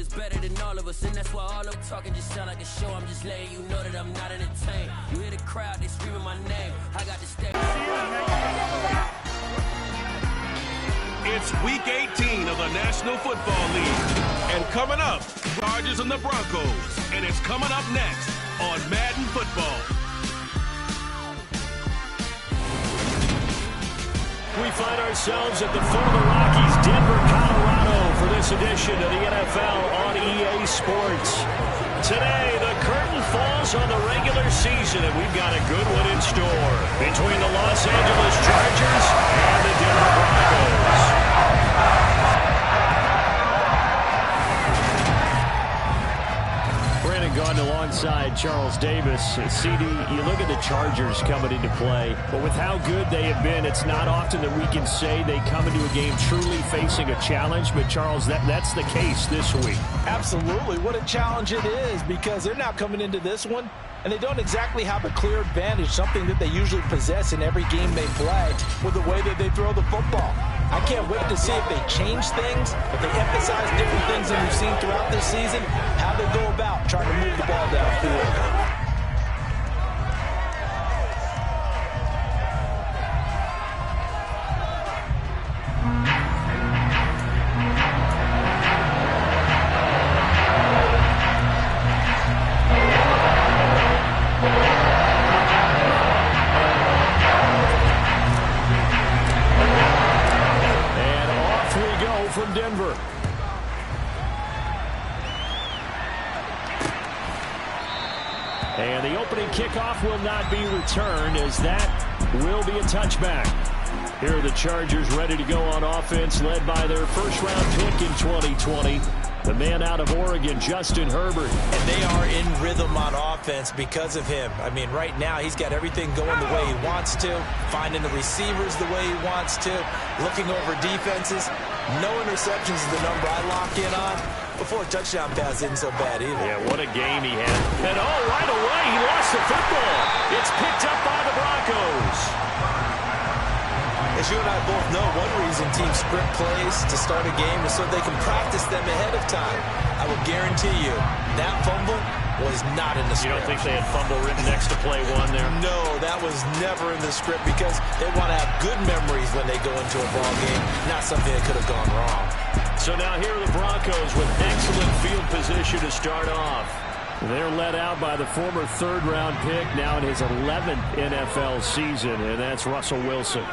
is better than all of us, and that's why all the talking just sound like a show. I'm just letting you know that I'm not entertained. You hear the crowd, they screaming my name. I got to stay. It's week 18 of the National Football League. And coming up, Chargers and the Broncos. And it's coming up next on Madden Football. We find ourselves at the foot of the Rockies, Denver, Colorado, for this edition of the NFL on EA Sports. Today, the curtain falls on the regular season, and we've got a good one in store between the Los Angeles Chargers and the Denver Broncos. Brandon Gaudin alongside Charles Davis. CD, you look at the Chargers coming into play, but with how good they have been, it's not often that we can say they come into a game truly facing a challenge, but Charles, that's the case this week. Absolutely. What a challenge it is, because they're now coming into this one, and they don't exactly have a clear advantage, something that they usually possess in every game they play with the way that they throw the football. I can't wait to see if they change things, if they emphasize different things than we've seen throughout this season, how they go about trying to move the ball downfield. From Denver. And the opening kickoff will not be returned, as that will be a touchback. Here are the Chargers ready to go on offense, led by their first-round pick in 2020. The man out of Oregon, Justin Herbert. And they are in rhythm on offense because of him. I mean, right now, he's got everything going the way he wants to, finding the receivers the way he wants to, looking over defenses. No interceptions is the number I lock in on. Before a touchdown pass isn't so bad either. Yeah, what a game he had. And right away, he lost the football. It's picked up by the Broncos. As you and I both know, one reason teams script plays to start a game is so they can practice them ahead of time. I will guarantee you that fumble was not in the script. You don't think they had fumble written next to play one there? No, that was never in the script, because they want to have good memories when they go into a ball game, not something that could have gone wrong. So now here are the Broncos with excellent field position to start off. They're led out by the former third-round pick, now in his 11th NFL season, and that's Russell Wilson.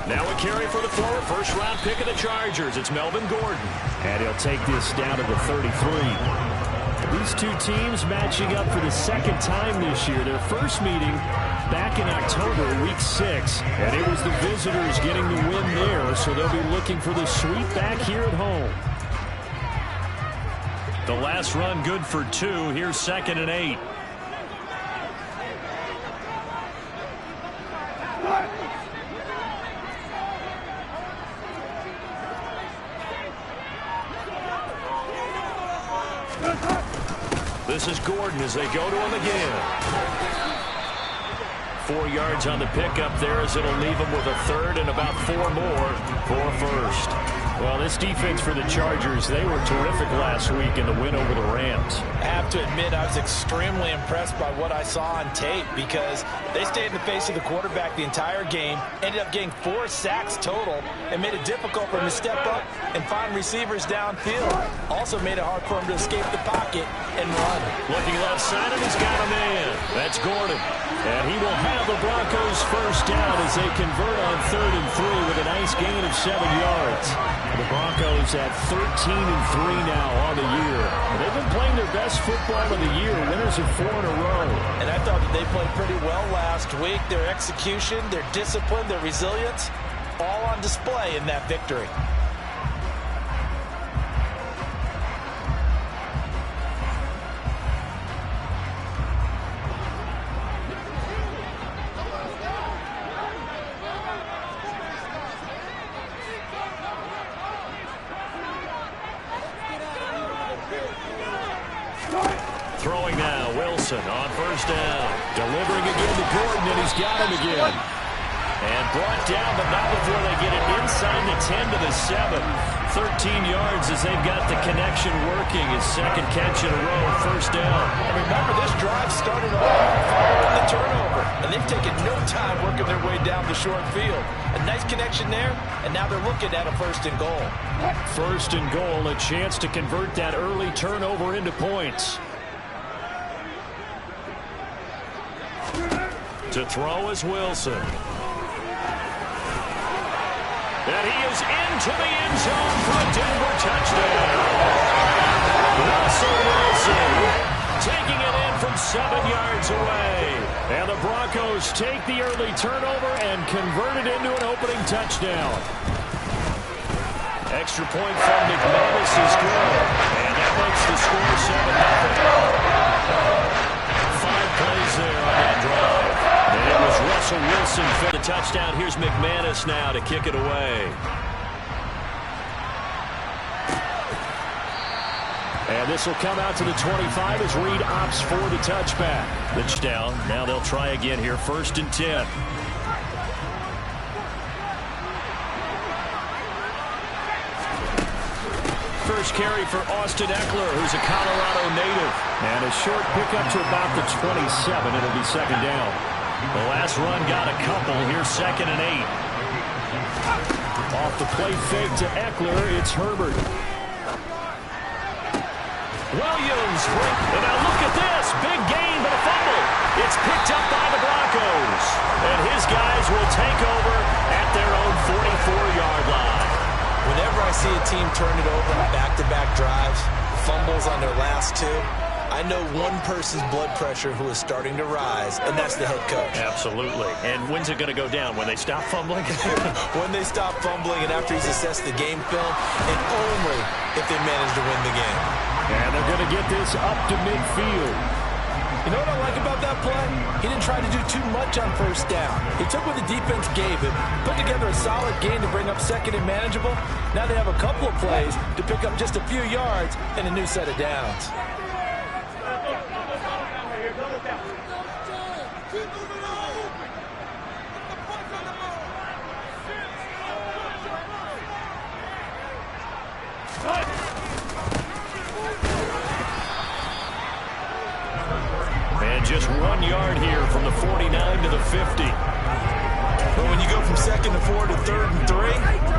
Now a carry for the former first-round pick of the Chargers. It's Melvin Gordon. And he'll take this down to the 33. These two teams matching up for the second time this year. Their first meeting back in October, week 6. And it was the visitors getting the win there, so they'll be looking for the sweep back here at home. The last run good for 2. Here's 2nd and 8. This is Gordon as they go to him again. 4 yards on the pickup there, as it'll leave him with a third and about 4 more for a first. Well, this defense for the Chargers, they were terrific last week in the win over the Rams. I have to admit, I was extremely impressed by what I saw on tape, because they stayed in the face of the quarterback the entire game, ended up getting 4 sacks total, and made it difficult for him to step up and find receivers downfield. Also made it hard for him to escape the pocket and run. Looking left side, and he's got a man. That's Gordon. And he will have the Broncos first down as they convert on 3rd and 3 with a nice gain of 7 yards. The Broncos at 13-3 now on the year. They've been playing their best football of the year, winners of 4 in a row. And I thought that they played pretty well last week. Their execution, their discipline, their resilience, all on display in that victory. Throwing now, Wilson on first down. Delivering again to Gordon, and he's got him again. And brought down, but not before they get it inside the 10 to the 7. 13 yards as they've got the connection working. His second catch in a row, first down. And remember, this drive started off following the turnover, and they've taken no time working their way down the short field. A nice connection there, and now they're looking at a 1st and goal. 1st and goal, a chance to convert that early turnover into points. To throw is Wilson. And he is into the end zone for a Denver touchdown. Russell Wilson taking it in from 7 yards away. And the Broncos take the early turnover and convert it into an opening touchdown. Extra point from McManus is good. And that makes the score 7-0. 5 plays there on that drive. And it was Russell Wilson for the touchdown. Here's McManus now to kick it away. And this will come out to the 25 as Reed opts for the touchback. The touchdown. Now they'll try again here. 1st and 10. First carry for Austin Eckler, who's a Colorado native. And a short pickup to about the 27. It'll be 2nd down. The last run got a couple. Here's 2nd and 8. Off the play fake to Eckler, it's Herbert. Williams, and now look at this. Big gain, but a fumble. It's picked up by the Broncos. And his guys will take over at their own 44-yard line. Whenever I see a team turn it over on back-to-back drives, fumbles on their last 2, I know one person's blood pressure who is starting to rise, and that's the head coach. Absolutely. And when's it going to go down? When they stop fumbling? When they stop fumbling and after he's assessed the game film, and only if they manage to win the game. And they're going to get this up to midfield. You know what I like about that play? He didn't try to do too much on 1st down. He took what the defense gave him, put together a solid gain to bring up 2nd and manageable. Now they have a couple of plays to pick up just a few yards and a new set of downs. And just 1 yard here from the 49 to the 50. But when you go from 2nd to 4 to 3rd and 3,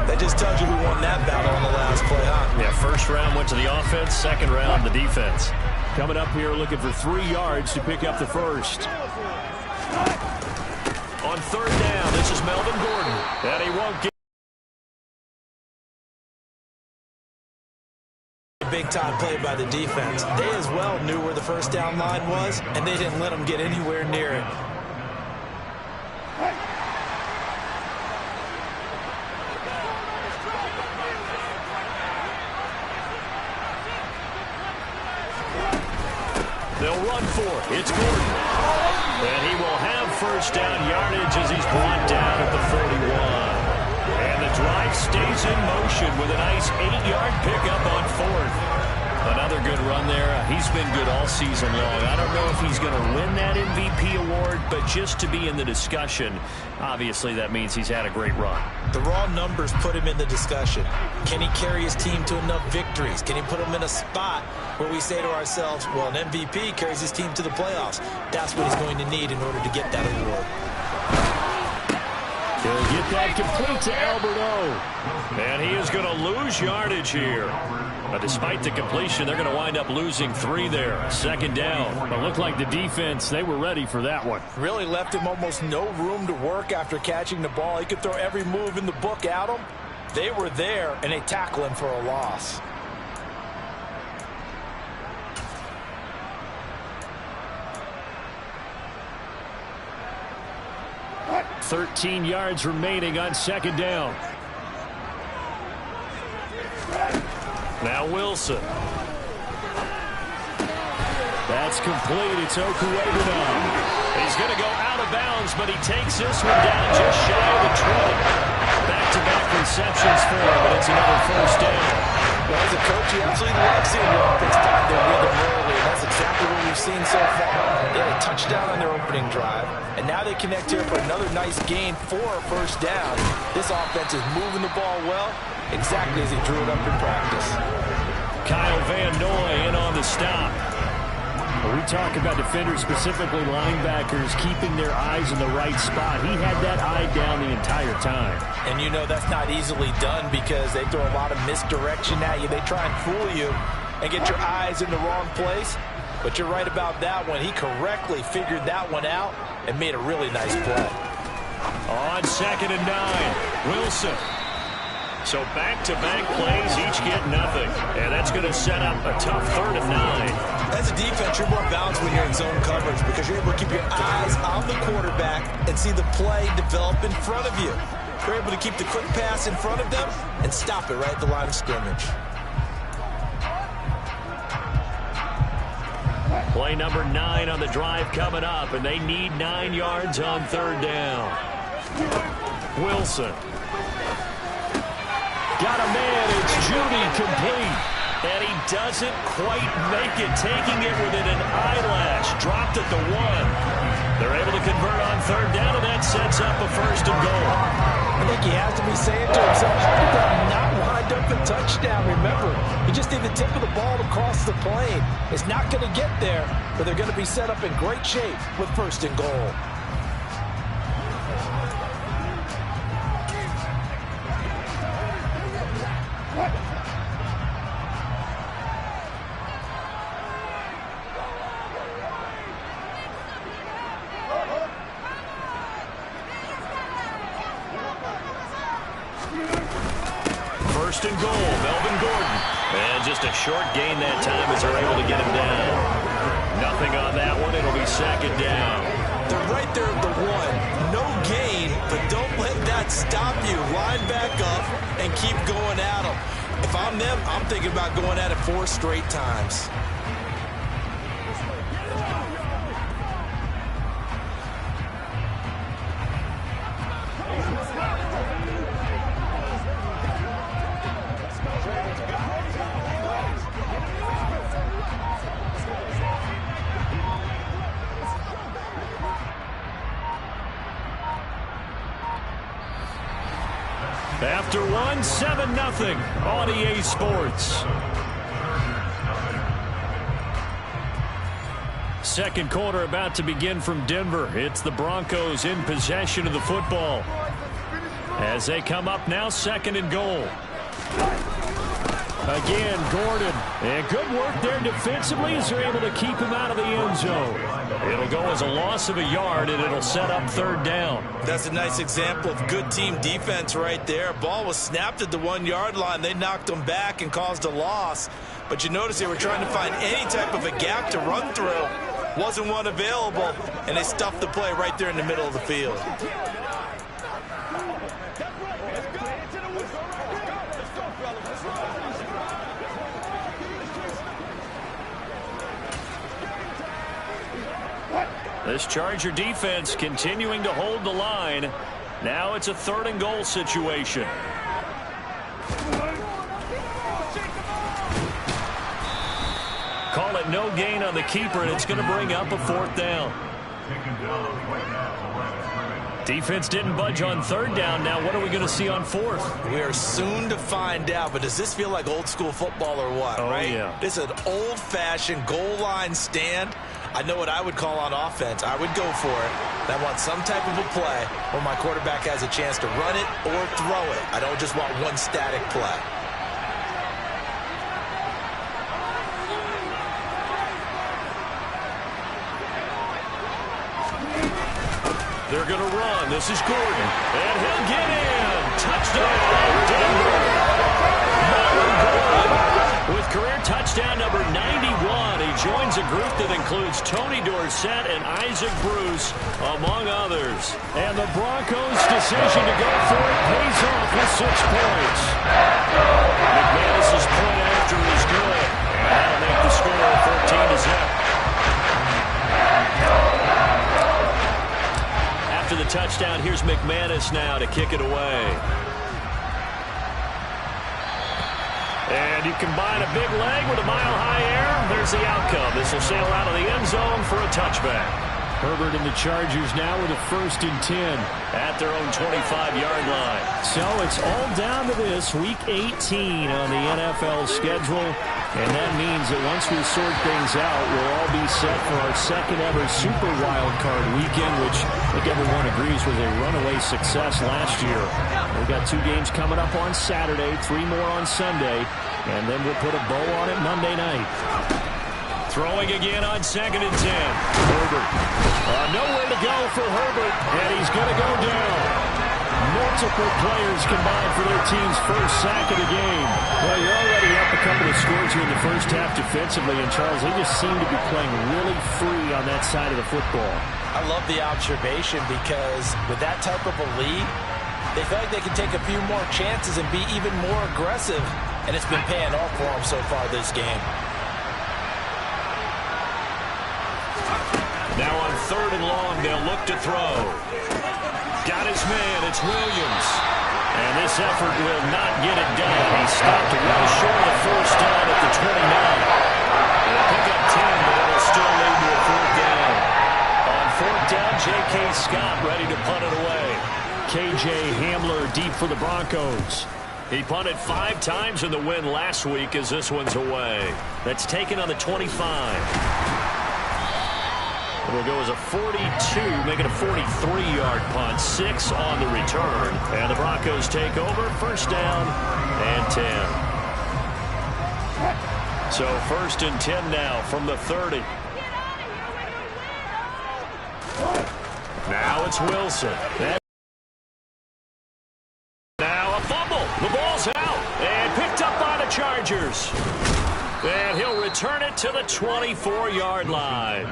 that just tells you who won that battle on the last play, huh? Yeah, 1st round went to the offense, 2nd round the defense. Coming up here looking for 3 yards to pick up the 1st. On 3rd down, this is Melvin Gordon. And he won't get big-time play by the defense. They as well knew where the 1st down line was, and they didn't let them get anywhere near it. They'll run for it. It's Gordon. And he will have 1st down yardage as he's brought down at the 41. And the drive stays in motion with a nice 8-yard pickup on 4th. Another good run there. He's been good all season long. I don't know if he's going to win that MVP award, but just to be in the discussion, obviously that means he's had a great run. The raw numbers put him in the discussion. Can he carry his team to enough victories? Can he put them in a spot where we say to ourselves, well, an MVP carries his team to the playoffs. That's what he's going to need in order to get that award. He'll get that complete to Alberto. And he is going to lose yardage here. But despite the completion, they're going to wind up losing 3 there. 2nd down. But it looked like the defense, they were ready for that one. Really left him almost no room to work after catching the ball. He could throw every move in the book at him. They were there, and they tackle him for a loss. .13 yards remaining on 2nd down. Now Wilson. That's complete. It's Okuegbunam. He's going to go out of bounds, but he takes this one down just shy of the 20. Back-to-back receptions for him, but it's another 1st down. Well, as a coach, he absolutely loves seeing the offense find their rhythm early. That's exactly what we've seen so far. They had a touchdown on their opening drive, and now they connect here for another nice gain for a first down. This offense is moving the ball well, exactly as he drew it up in practice. Kyle Van Noy in on the stop. When we talk about defenders, specifically linebackers, keeping their eyes in the right spot. He had that eye down the entire time. And you know that's not easily done because they throw a lot of misdirection at you. They try and fool you and get your eyes in the wrong place. But you're right about that one. He correctly figured that one out and made a really nice play. On 2nd and 9, Wilson. So back-to-back plays, each get nothing. And that's going to set up a tough 3rd and 9. As a defense, you're more balanced when you're in zone coverage because you're able to keep your eyes on the quarterback and see the play develop in front of you. You're able to keep the quick pass in front of them and stop it right at the line of scrimmage. Play number 9 on the drive coming up, and they need 9 yards on 3rd down. Wilson. Got a man, it's Judy complete. And he doesn't quite make it, taking it within an eyelash. Dropped at the 1. They're able to convert on 3rd down, and that sets up a 1st and goal. I think he has to be saying to himself, how did that not wind up a touchdown? Remember, he just need the tip of the ball to cross the plane. It's not going to get there, but they're going to be set up in great shape with 1st and goal. First and goal, Melvin Gordon. And just a short gain that time as they're able to get him down. Nothing on that one. It'll be 2nd down. They're right there at the 1. No gain, but don't let that stop you. Line back up and keep going at them. If I'm them, I'm thinking about going at it 4 straight times. After 1, 7-0 on EA Sports. Second quarter about to begin from Denver. It's the Broncos in possession of the football. As they come up now, 2nd and goal. Again, Gordon. And good work there defensively as they're able to keep him out of the end zone. It'll go as a loss of a yard, and it'll set up 3rd down. That's a nice example of good team defense right there. Ball was snapped at the 1-yard line. They knocked them back and caused a loss. But you notice they were trying to find any type of a gap to run through. Wasn't one available, and they stuffed the play right there in the middle of the field. This Charger defense continuing to hold the line. Now it's a 3rd and goal situation. Call it no gain on the keeper, and it's going to bring up a 4th down. Defense didn't budge on 3rd down. Now what are we going to see on 4th? We are soon to find out, but does this feel like old school football or what, right? Yeah. This is an old-fashioned goal line stand. I know what I would call on offense. I would go for it. I want some type of a play where my quarterback has a chance to run it or throw it. I don't just want one static play. They're going to run. This is Gordon. And he'll get in. Touchdown, Denver. Melvin Gordon with career touchdown number 91. He joins a group that includes Tony Dorsett and Isaac Bruce, among others. And the Broncos' decision to go for it pays off with 6 points. McManus's point after is good. And that'll make the score 14-0. After the touchdown, here's McManus now to kick it away. And you combine a big leg with a mile-high air, here's the outcome. This will sail out of the end zone for a touchback. Herbert and the Chargers now with a 1st and 10 at their own 25-yard line. So it's all down to this, Week 18 on the NFL schedule. And that means that once we sort things out, we'll all be set for our second-ever Super Wild Card weekend, which I think everyone agrees was a runaway success last year. We've got 2 games coming up on Saturday, 3 more on Sunday, and then we'll put a bow on it Monday night. Throwing again on 2nd and 10. Herbert. Nowhere to go for Herbert, and he's going to go down. Multiple players combined for their team's first sack of the game. Well, you're already up a couple of scores here in the first half defensively, and Charles, they just seem to be playing really free on that side of the football. I love the observation because with that type of a lead, they feel like they can take a few more chances and be even more aggressive, and it's been paying off for them so far this game. Now on 3rd and long, they'll look to throw. Got his man, it's Williams. And this effort will not get it done. He stopped well short of the first down at the 29. They'll pick up 10, but it'll still lead to a 4th down. On 4th down, J.K. Scott ready to punt it away. K.J. Hamler deep for the Broncos. He punted 5 times in the win last week as this one's away. That's taken on the 25. It'll go as a 42, making a 43-yard punt, 6 on the return. And the Broncos take over, 1st down and 10. So 1st and 10 now from the 30. Now it's Wilson. Now a fumble. The ball's out and picked up by the Chargers. And he'll return it to the 24-yard line.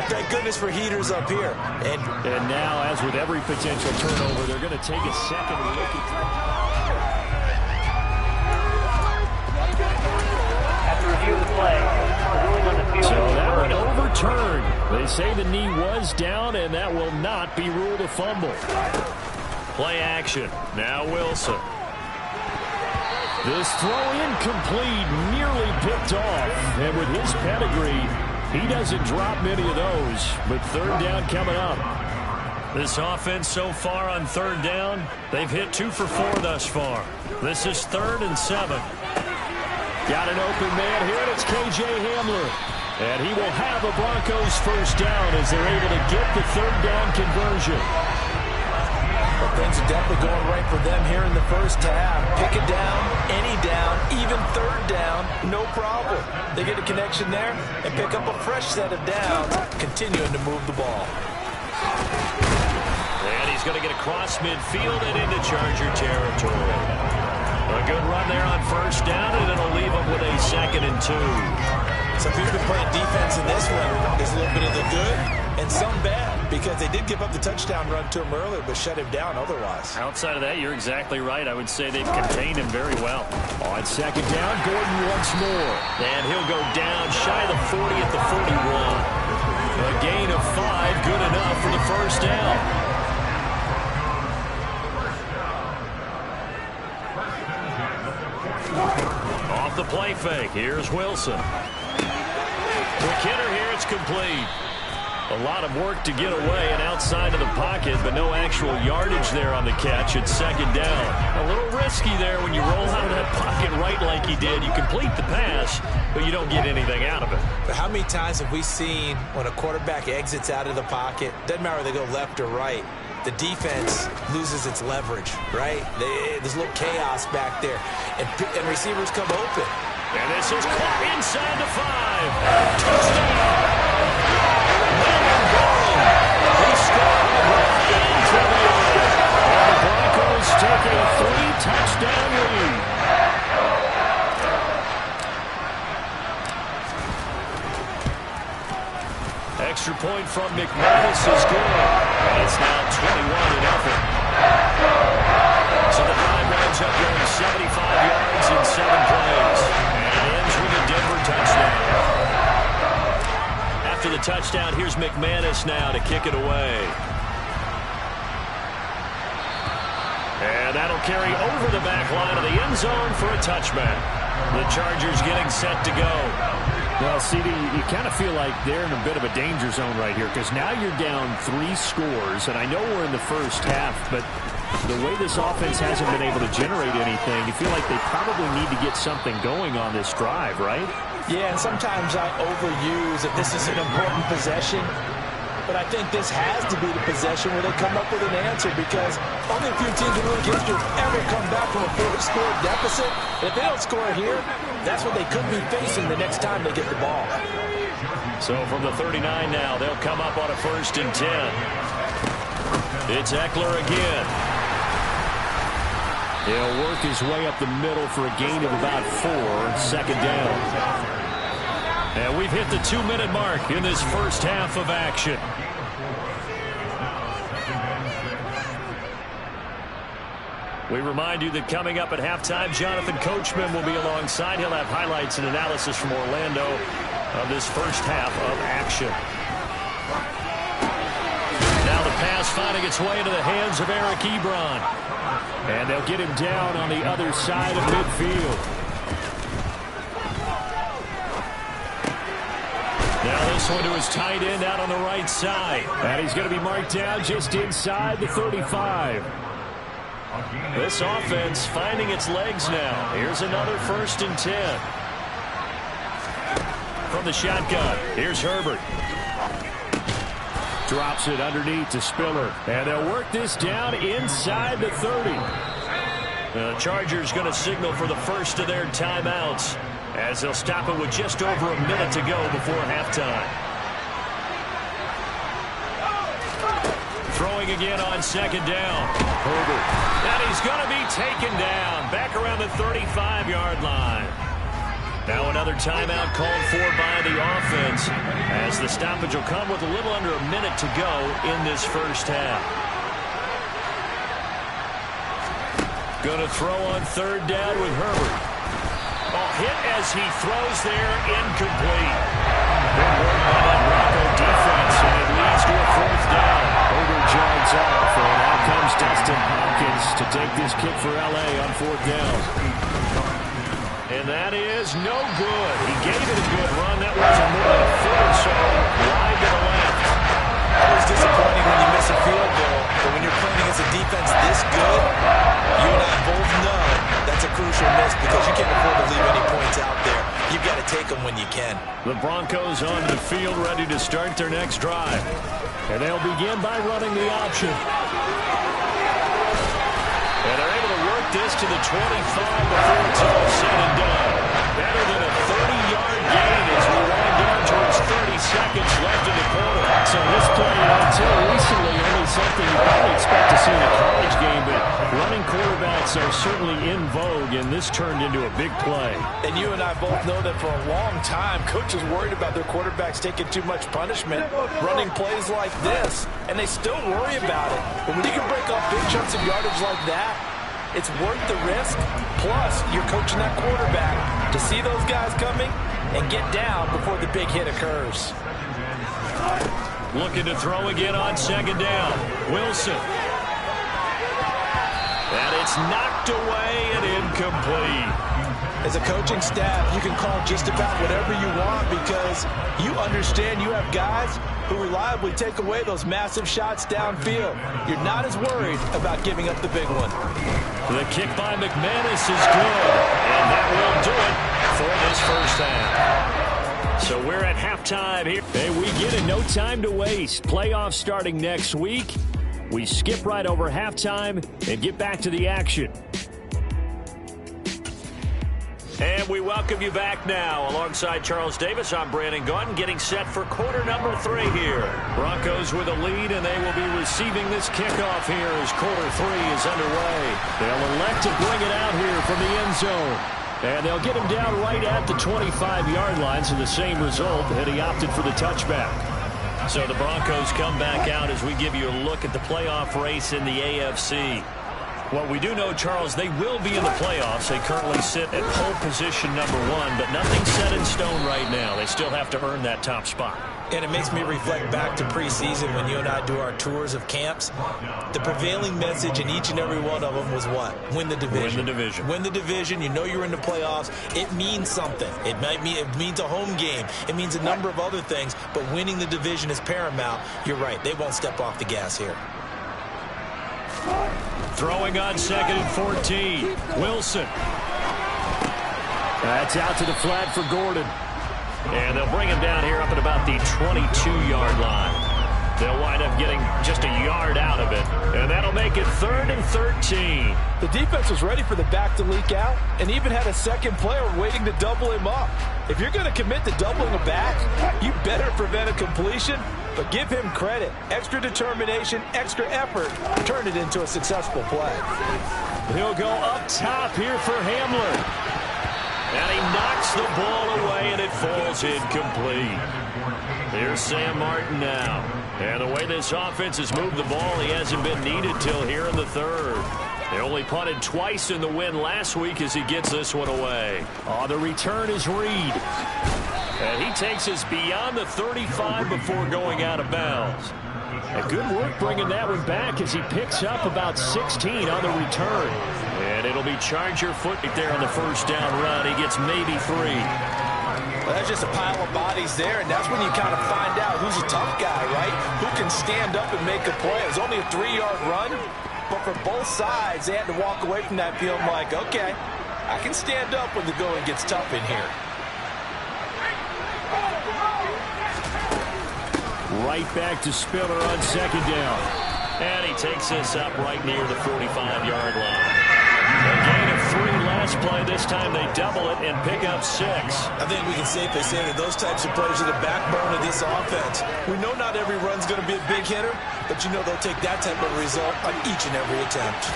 Thank goodness for heaters up here. And now, as with every potential turnover, they're going to take a second look at after review of the play. Ruling on the field. So that one overturned. They say the knee was down, and that will not be ruled a fumble. Play action. Now Wilson. This throw incomplete, nearly picked off. And with his pedigree, he doesn't drop many of those, but 3rd down coming up. This offense so far on 3rd down, they've hit 2 for 4 thus far. This is 3rd and 7. Got an open man here, and it's K.J. Hamler. And he will have a Broncos 1st down as they're able to get the 3rd down conversion. Well, things are definitely going right for them here in the first half. Pick it down, any down, even 3rd down, no problem. They get a connection there and pick up a fresh set of downs, continuing to move the ball. And he's going to get across midfield and into Charger territory. A good run there on 1st down, and it'll leave him with a 2nd and 2. Some people have been playing defense in this one. There's a little bit of the good and some bad, because they did give up the touchdown run to him earlier, but shut him down otherwise. Outside of that, you're exactly right. I would say they've contained him very well. On 2nd down, Gordon once more. And he'll go down shy of the 40 at the 41. A gain of 5, good enough for the 1st down. Off the play fake, here's Wilson. Quick hitter here, it's complete. A lot of work to get away and outside of the pocket, but no actual yardage there on the catch at 2nd down. A little risky there when you roll out of that pocket right like he did. You complete the pass, but you don't get anything out of it. But how many times have we seen when a quarterback exits out of the pocket, doesn't matter whether they go left or right, the defense loses its leverage, right? There's a little chaos back there, and receivers come open. And this is caught inside the 5. Touchdown! He scored right into the end. And the Broncos take a 3-touchdown lead. Extra point from McManus is good. And it's now 21-0. So the drive winds up going 75 yards in 7 plays. And it ends with a Denver touchdown. After the touchdown, here's McManus now to kick it away. And that'll carry over the back line of the end zone for a touchback. The Chargers getting set to go. Well, CD, you kind of feel like they're in a bit of a danger zone right here because now you're down 3 scores, and I know we're in the first half, but the way this offense hasn't been able to generate anything, you feel like they probably need to get something going on this drive, right? Yeah, and sometimes I overuse that this is an important possession, but I think this has to be the possession where they come up with an answer because only a few teams in league history have ever come back from a 4-score deficit. And if they don't score here, that's what they could be facing the next time they get the ball. So from the 39 now, they'll come up on a 1st and 10. It's Eckler again. He'll work his way up the middle for a gain of about 4, 2nd down. And we've hit the 2-minute mark in this first half of action. We remind you that coming up at halftime, Jonathan Coachman will be alongside. He'll have highlights and analysis from Orlando of this first half of action. Now the pass finding its way into the hands of Eric Ebron. And they'll get him down on the other side of midfield. Now this one to his tight end out on the right side. And he's going to be marked down just inside the 35. This offense finding its legs now. Here's another 1st and 10. From the shotgun, here's Herbert. Drops it underneath to Spiller. And they'll work this down inside the 30. The Chargers going to signal for the first of their timeouts as they'll stop it with just over a minute to go before halftime. Throwing again on 2nd down. Herbert. And he's going to be taken down back around the 35-yard line. Now another timeout called for by the offense as the stoppage will come with a little under a minute to go in this first half. Going to throw on 3rd down with Herbert. Hit as he throws there, incomplete. Good work by that Bronco defense, and it leads to a 4th down. Herbert jogs off, and out comes Dustin Hopkins to take this kick for L.A. on 4th down. And that is no good. He gave it a good run. That was a more than a foot or so wide to the left. Always disappointing when you miss a field goal, but when you're playing against a defense this good, you and I both know that's a crucial miss because you can't afford to leave any points out there. You've got to take them when you can. The Broncos on the field ready to start their next drive. And they'll begin by running the option. And they're able to work this to the 25 before it's all said and done. Better than a 30-yard gain as we wind down towards 30 seconds left in the quarter. So this play, until recently, only something you probably expect to see in a college game, but running quarterbacks are certainly in vogue, and this turned into a big play. And you and I both know that for a long time, coaches worried about their quarterbacks taking too much punishment, running plays like this, and they still worry about it. But when you can break off big chunks of yardage like that, it's worth the risk. Plus, you're coaching that quarterback to see those guys coming and get down before the big hit occurs. Looking to throw again on 2nd down. Wilson. And it's knocked away and incomplete. As a coaching staff, you can call just about whatever you want because you understand you have guys who reliably take away those massive shots downfield. You're not as worried about giving up the big one. The kick by McManus is good, and that will do it for this first half. So we're at halftime here. Hey, we get it. No time to waste. Playoffs starting next week. We skip right over halftime and get back to the action. And we welcome you back now. Alongside Charles Davis, I'm Brandon Gaudin, getting set for quarter number 3 here. Broncos with a lead, and they will be receiving this kickoff here as quarter 3 is underway. They'll elect to bring it out here from the end zone. And they'll get him down right at the 25-yard line, so the same result, and he opted for the touchback. So the Broncos come back out as we give you a look at the playoff race in the AFC. Well, we do know, Charles, they will be in the playoffs. They currently sit at pole position number 1, but nothing's set in stone right now. They still have to earn that top spot. And it makes me reflect back to preseason when you and I do our tours of camps. The prevailing message in each and every one of them was what? Win the division. Win the division. Win the division. You know you're in the playoffs. It means something. It means a home game. It means a number of other things, but winning the division is paramount. You're right. They won't step off the gas here. Throwing on 2nd and 14. Wilson. That's out to the flat for Gordon. And they'll bring him down here up at about the 22-yard line. They'll wind up getting just a yard out of it. And that'll make it 3rd and 13. The defense was ready for the back to leak out and even had a second player waiting to double him up. If you're going to commit to doubling a back, you better prevent a completion, but give him credit. Extra determination, extra effort turned it into a successful play. He'll go up top here for Hamler. And he knocks the ball away, and it falls incomplete. Here's Sam Martin now. And the way this offense has moved the ball, he hasn't been needed till here in the 3rd. They only punted twice in the win last week as he gets this one away. Oh, the return is Reed. And he takes us beyond the 35 before going out of bounds. And good work bringing that one back as he picks up about 16 on the return. And it'll be Charger foot there on the first down run. He gets maybe 3. Well, that's just a pile of bodies there, and that's when you kind of find out who's a tough guy, right? Who can stand up and make a play. It was only a 3-yard run, but for both sides, they had to walk away from that feeling like, okay, I can stand up when the going gets tough in here. Right back to Spiller on 2nd down. And he takes this up right near the 45-yard line. A gain of 3 last play. This time they double it and pick up 6. I think we can safely say that those types of plays are the backbone of this offense. We know not every run's going to be a big hitter, but you know they'll take that type of result on each and every attempt.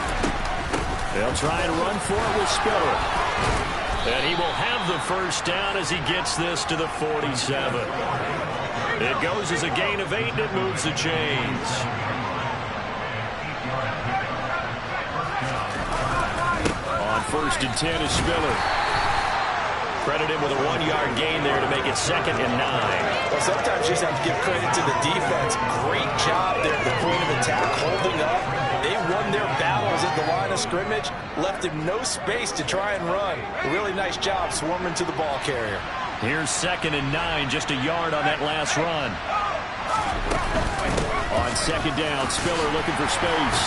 They'll try and run for it with Spiller. And he will have the first down as he gets this to the 47. It goes as a gain of 8, and it moves the chains. On 1st and 10 is Spiller. Credit him with a 1-yard gain there to make it 2nd and 9. Well, sometimes you just have to give credit to the defense. Great job there at the point of attack, holding up. They won their battles at the line of scrimmage, left him no space to try and run. A really nice job swarming to the ball carrier. Here's 2nd and 9, just a yard on that last run. On 2nd down, Spiller looking for space.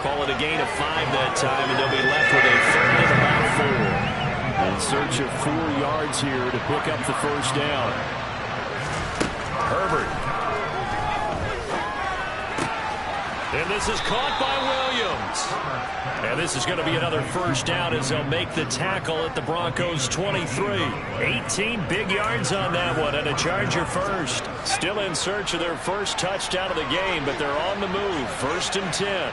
Call it a gain of 5 that time, and they'll be left with a 3rd and about 4. In search of 4 yards here to pick up the first down. Herbert. And this is caught by Williams. And this is going to be another first down as they'll make the tackle at the Broncos' 23. 18 big yards on that one, and a Charger first. Still in search of their first touchdown of the game, but they're on the move. 1st and 10.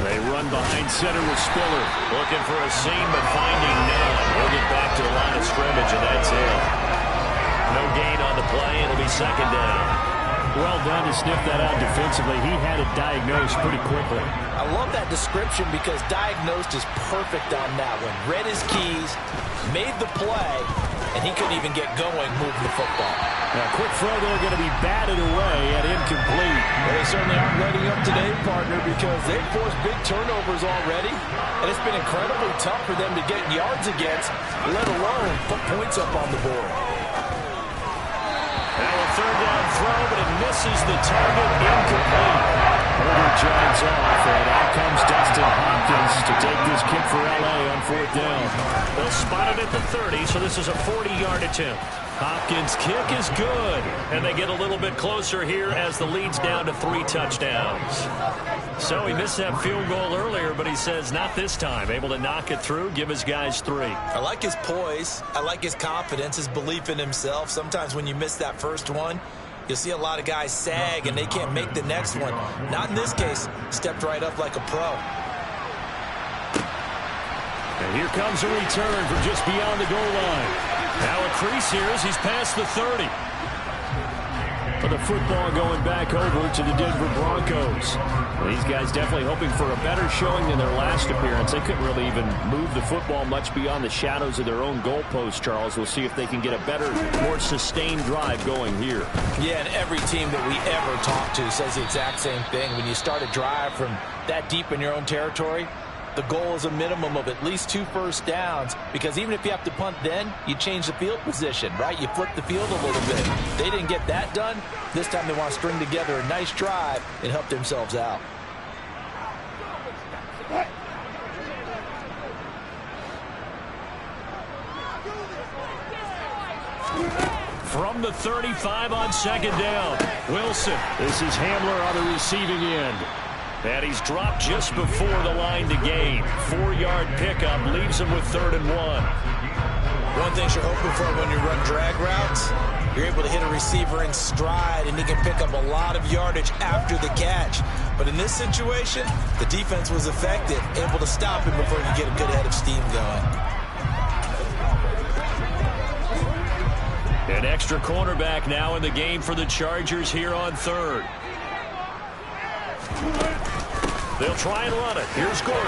They run behind center with Spiller. Looking for a seam, but finding none. He'll get back to the line of scrimmage, and that's it. No gain on the play. It'll be 2nd down. Well done to sniff that out defensively. He had it diagnosed pretty quickly. I love that description because diagnosed is perfect on that one. Read his keys, made the play, and he couldn't even get going moving the football. Now, quick throw there going to be batted away and incomplete. Well, they certainly aren't letting up today, partner, because they've forced big turnovers already, and it's been incredibly tough for them to get yards against, let alone put points up on the board. Now a 3rd down throw, but it misses the target, incomplete. Herbert drives off, and out comes Dustin Hopkins to take this kick for L.A. on 4th down. They'll spot it at the 30, so this is a 40-yard attempt. Hopkins' kick is good, and they get a little bit closer here as the lead's down to 3 touchdowns. So he missed that field goal earlier, but he says not this time. Able to knock it through, give his guys 3. I like his poise. I like his confidence, his belief in himself. Sometimes when you miss that first one, you'll see a lot of guys sag and they can't make the next one. Not in this case. Stepped right up like a pro. And here comes a return from just beyond the goal line. Now a crease here as he's past the 30. But the football going back over to the Denver Broncos. Well, these guys definitely hoping for a better showing than their last appearance. They couldn't really even move the football much beyond the shadows of their own goalpost, Charles. We'll see if they can get a better, more sustained drive going here. Yeah, and every team that we ever talk to says the exact same thing. When you start a drive from that deep in your own territory, the goal is a minimum of at least 2 first downs, because even if you have to punt then, you change the field position, right? You flip the field a little bit. They didn't get that done. This time they want to string together a nice drive and help themselves out. From the 35 on second down, Wilson. This is Hamler on the receiving end. And he's dropped just before the line to gain. 4-yard pickup leaves him with 3rd and 1. One thing you're hoping for when you run drag routes, you're able to hit a receiver in stride, and he can pick up a lot of yardage after the catch. But in this situation, the defense was effective, able to stop him before you get a good head of steam going. An extra cornerback now in the game for the Chargers here on 3rd. They'll try and run it. Here's Gordon.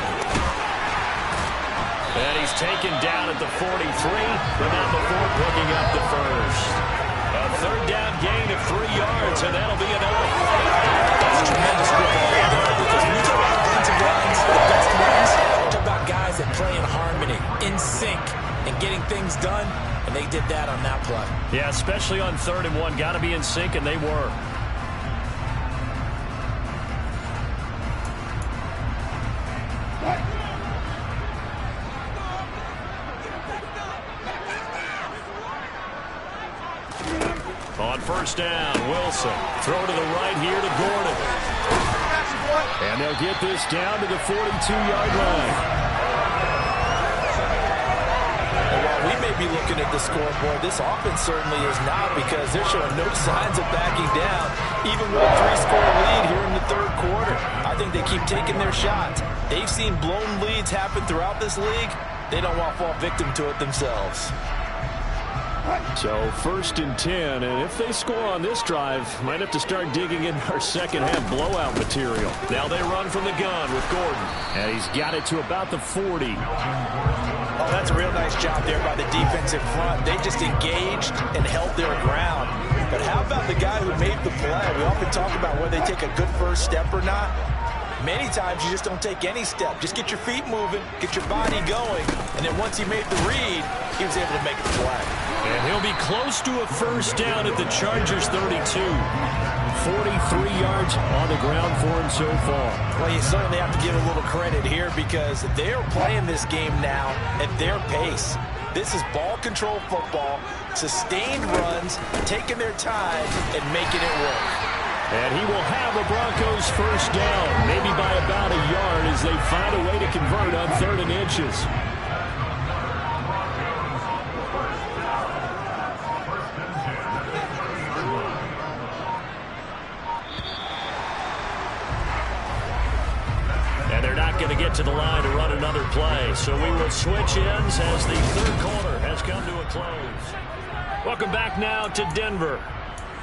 And he's taken down at the 43, but not before picking up the first. A 3rd down gain of 3 yards, and that'll be enough. That's tremendous football there, because when you talk about offensive lines, the best ones, talk about guys that play in harmony, in sync, and getting things done, and they did that on that play. Yeah, especially on 3rd and 1. Got to be in sync, and they were. On 1st down, Wilson. Throw to the right here to Gordon. And they'll get this down to the 42-yard line. While we may be looking at the scoreboard, this offense certainly is not, because they're showing no signs of backing down, even with a 3-score lead here in the 3rd quarter. I think they keep taking their shots. They've seen blown leads happen throughout this league. They don't want to fall victim to it themselves. So 1st and 10, and if they score on this drive, might have to start digging in our second-half blowout material. Now they run from the gun with Gordon, and he's got it to about the 40. Oh, that's a real nice job there by the defensive front. They just engaged and held their ground. But how about the guy who made the play? We often talk about whether they take a good first step or not. Many times you just don't take any step. Just get your feet moving, get your body going, and then once he made the read, he was able to make the play. And he'll be close to a 1st down at the Chargers 32. 43 yards on the ground for him so far. Well, you certainly have to give a little credit here, because they're playing this game now at their pace. This is ball control football, sustained runs, taking their time, and making it work. And he will have the Broncos 1st down, maybe by about a yard, as they find a way to convert on 3rd and inches. And they're not going to get to the line to run another play, so we will switch ends as the 3rd quarter has come to a close. Welcome back now to Denver.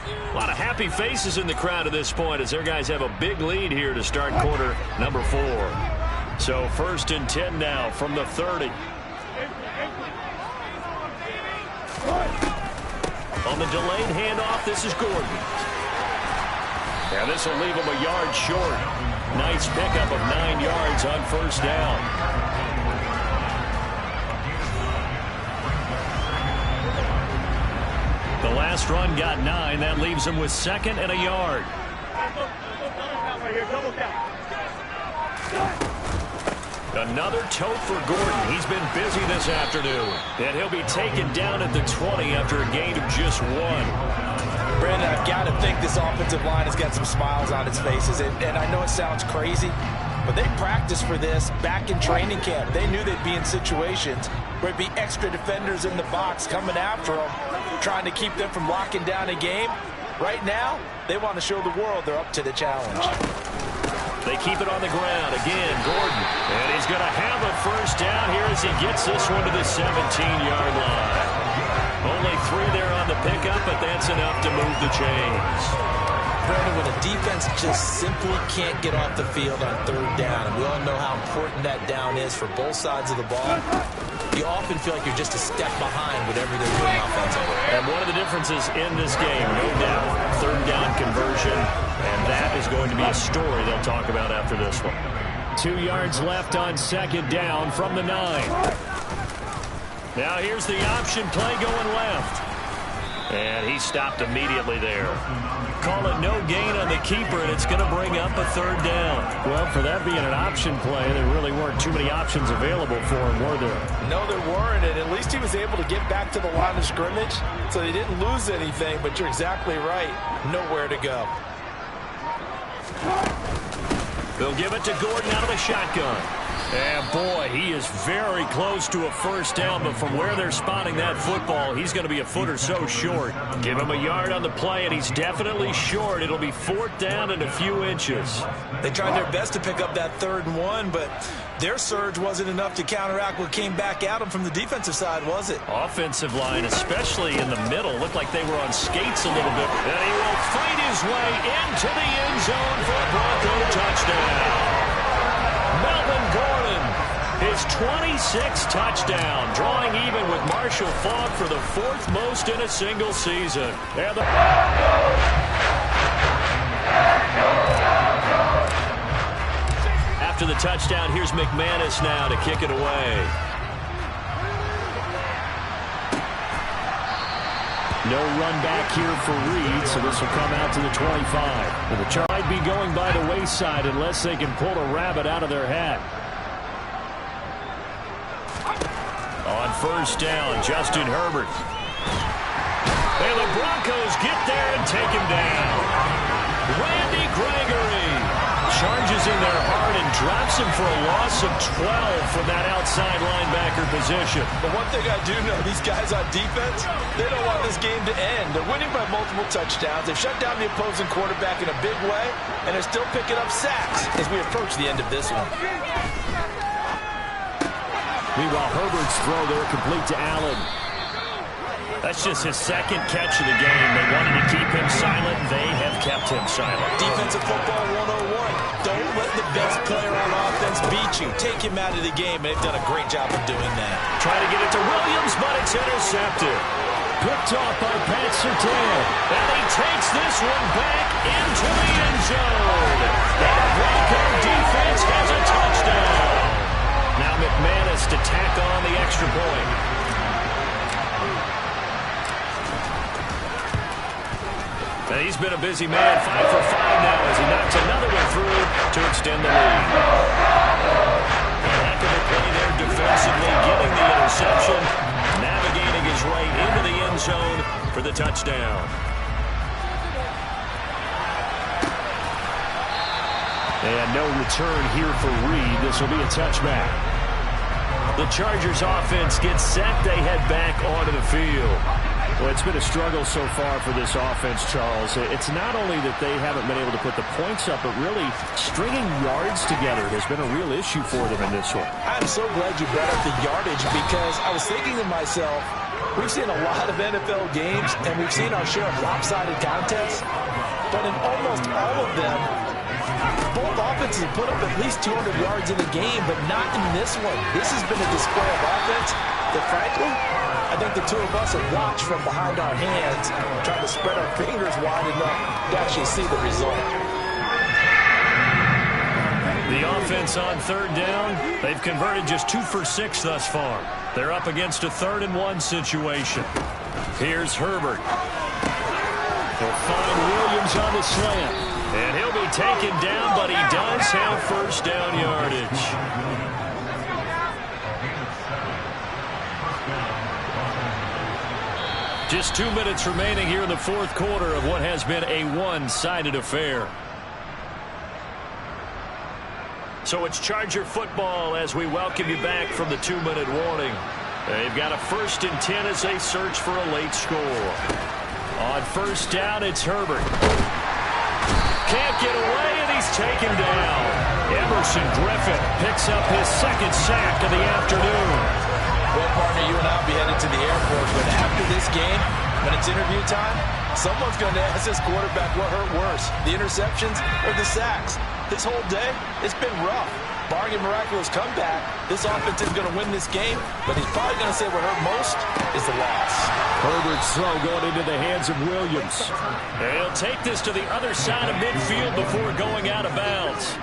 A lot of happy faces in the crowd at this point, as their guys have a big lead here to start quarter number 4. So 1st and 10 now from the 30. On the delayed handoff, this is Gordon. And this will leave him a yard short. Nice pickup of 9 yards on 1st down. The last run got 9. That leaves him with 2nd and a yard. Another tote for Gordon. He's been busy this afternoon. And he'll be taken down at the 20 after a gain of just 1. Brandon, I've got to think this offensive line has got some smiles on its faces. And I know it sounds crazy, but they practiced for this back in training camp. They knew they'd be in situations where it'd be extra defenders in the box coming after them, trying to keep them from locking down a game. Right now, they want to show the world they're up to the challenge. They keep it on the ground. Again, Gordon. And he's going to have a 1st down here as he gets this one to the 17-yard line. Only 3 there on the pickup, but that's enough to move the chains. Brandon, when a defense just simply can't get off the field on 3rd down, and we all know how important that down is for both sides of the ball, you often feel like you're just a step behind whatever they're doing offensively. And one of the differences in this game, no doubt, 3rd down conversion, and that is going to be a story they'll talk about after this one. 2 yards left on 2nd down from the 9. Now here's the option play going left. And he stopped immediately there. Call it no gain on the keeper, and it's going to bring up a 3rd down. Well, for that being an option play, there really weren't too many options available for him, were there? No, there weren't, and at least he was able to get back to the line of scrimmage, so they didn't lose anything, but you're exactly right. Nowhere to go. They'll give it to Gordon out of the shotgun. And boy, he is very close to a 1st down, but from where they're spotting that football, he's going to be a foot or so short. Give him a yard on the play, and he's definitely short. It'll be 4th down and a few inches. They tried their best to pick up that 3rd and 1, but their surge wasn't enough to counteract what came back at them from the defensive side, was it? Offensive line, especially in the middle, looked like they were on skates a little bit. And he will fight his way into the end zone for a Bronco touchdown. Melvin Gordon, his 26th touchdown, drawing even with Marshall Faulk for the 4th most in a single season. And after the touchdown, here's McManus now to kick it away. No run back here for Reed, so this will come out to the 25. And the charge might be going by the wayside unless they can pull a rabbit out of their hat. On 1st down, Justin Herbert. And the Broncos get there and take him down. Randy Gregory charges in their heart and drops him for a loss of 12 from that outside linebacker position. But one thing I do know, these guys on defense, they don't want this game to end. They're winning by multiple touchdowns. They've shut down the opposing quarterback in a big way, and they're still picking up sacks as we approach the end of this one. Meanwhile, Herbert's throw there complete to Allen. That's just his 2nd catch of the game. They wanted to keep him silent. They have kept him silent. Defensive football 101. Don't let the best player on offense beat you. Take him out of the game, and they've done a great job of doing that. Trying to get it to Williams, but it's intercepted. Picked off by Pat Surtain. And he takes this one back into the end zone. And Bronco defense has a touchdown. Now McManus to tack on the extra point. And he's been a busy man, 5 for 5 now as he knocks another one through to extend the lead. Heck of a play there defensively, getting the interception, navigating his way into the end zone for the touchdown. And no return here for Reed. This will be a touchback. The Chargers offense gets set. They head back onto the field. Well, it's been a struggle so far for this offense, Charles. It's not only that they haven't been able to put the points up, but really stringing yards together has been a real issue for them in this one. I'm so glad you brought up the yardage because I was thinking to myself, we've seen a lot of NFL games and we've seen our share of lopsided contests, but in almost all of them, both offenses put up at least 200 yards in a game, but not in this one. This has been a display of offense that, frankly, I think the two of us have watched from behind our hands, trying to spread our fingers wide enough to actually see the result. The offense on 3rd down, they've converted just 2 for 6 thus far. They're up against a 3rd and 1 situation. Here's Herbert. He'll find Williams on the slant. And he'll be taken down, but he does have 1st down yardage. Just 2 minutes remaining here in the 4th quarter of what has been a one-sided affair. So it's Charger football as we welcome you back from the 2-minute warning. They've got a 1st and 10 as they search for a late score. On 1st down, it's Herbert. Can't get away, and he's taken down. Emerson Griffin picks up his 2nd sack of the afternoon. Well, partner, you and I will be headed to the airport, but after this game, when it's interview time, someone's going to ask this quarterback what hurt worse, the interceptions or the sacks. This whole day, it's been rough. Barring a miraculous comeback, this offense is going to win this game, but he's probably going to say what hurt most is the loss. Herbert's throw going into the hands of Williams. And he'll take this to the other side of midfield before going out of bounds.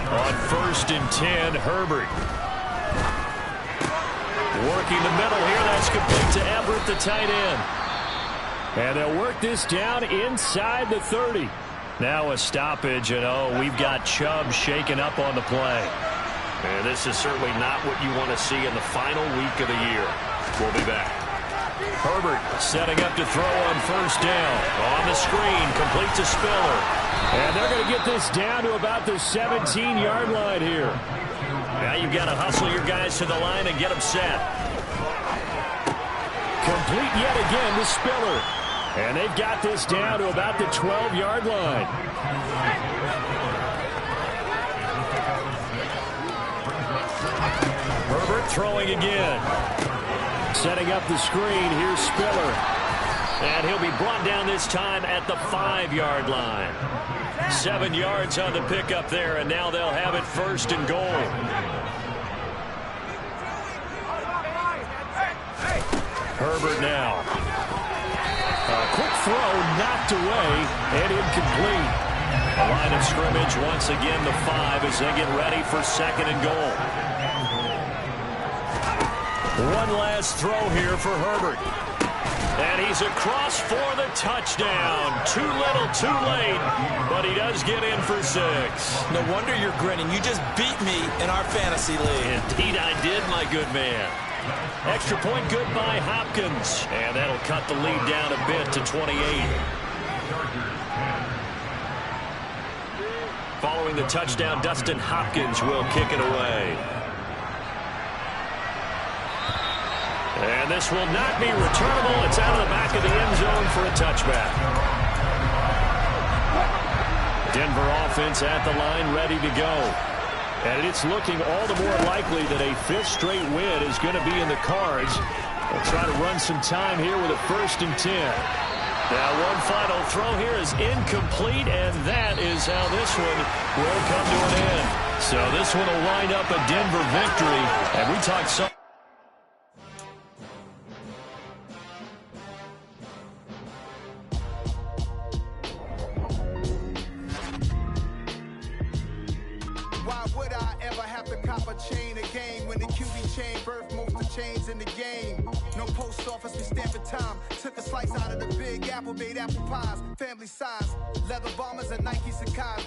On 1st and 10, Herbert. Working the middle here. That's complete to Everett, the tight end. And they'll work this down inside the 30. Now a stoppage, and we've got Chubb shaken up on the play. And this is certainly not what you want to see in the final week of the year. We'll be back. Herbert setting up to throw on 1st down. On the screen, complete to Spiller. And they're going to get this down to about the 17-yard line here. Now you've got to hustle your guys to the line and get them set. Complete yet again to Spiller. And they've got this down to about the 12-yard line. Herbert throwing again. Setting up the screen. Here's Spiller. And he'll be brought down this time at the 5-yard line. 7 yards on the pickup there, and now they'll have it 1st and goal. Herbert now. A quick throw knocked away and incomplete. A line of scrimmage once again the 5 as they get ready for 2nd and goal. One last throw here for Herbert. And he's across for the touchdown. Too little, too late, but he does get in for 6. No wonder you're grinning. You just beat me in our fantasy league. Indeed I did, my good man. Extra point good by Hopkins. And that'll cut the lead down a bit to 28. Following the touchdown, Dustin Hopkins will kick it away. And this will not be returnable. It's out of the back of the end zone for a touchback. Denver offense at the line, ready to go. And it's looking all the more likely that a 5th straight win is going to be in the cards. They'll try to run some time here with a 1st and 10. Now one final throw here is incomplete, and that is how this one will come to an end. So this one will wind up a Denver victory. And we talked so. Chain again when the QB chain birthed most of the chains in the game. No post office, we stand for time. Took a slice out of the big apple, made apple pies, family size, leather bombers and Nike Sacai.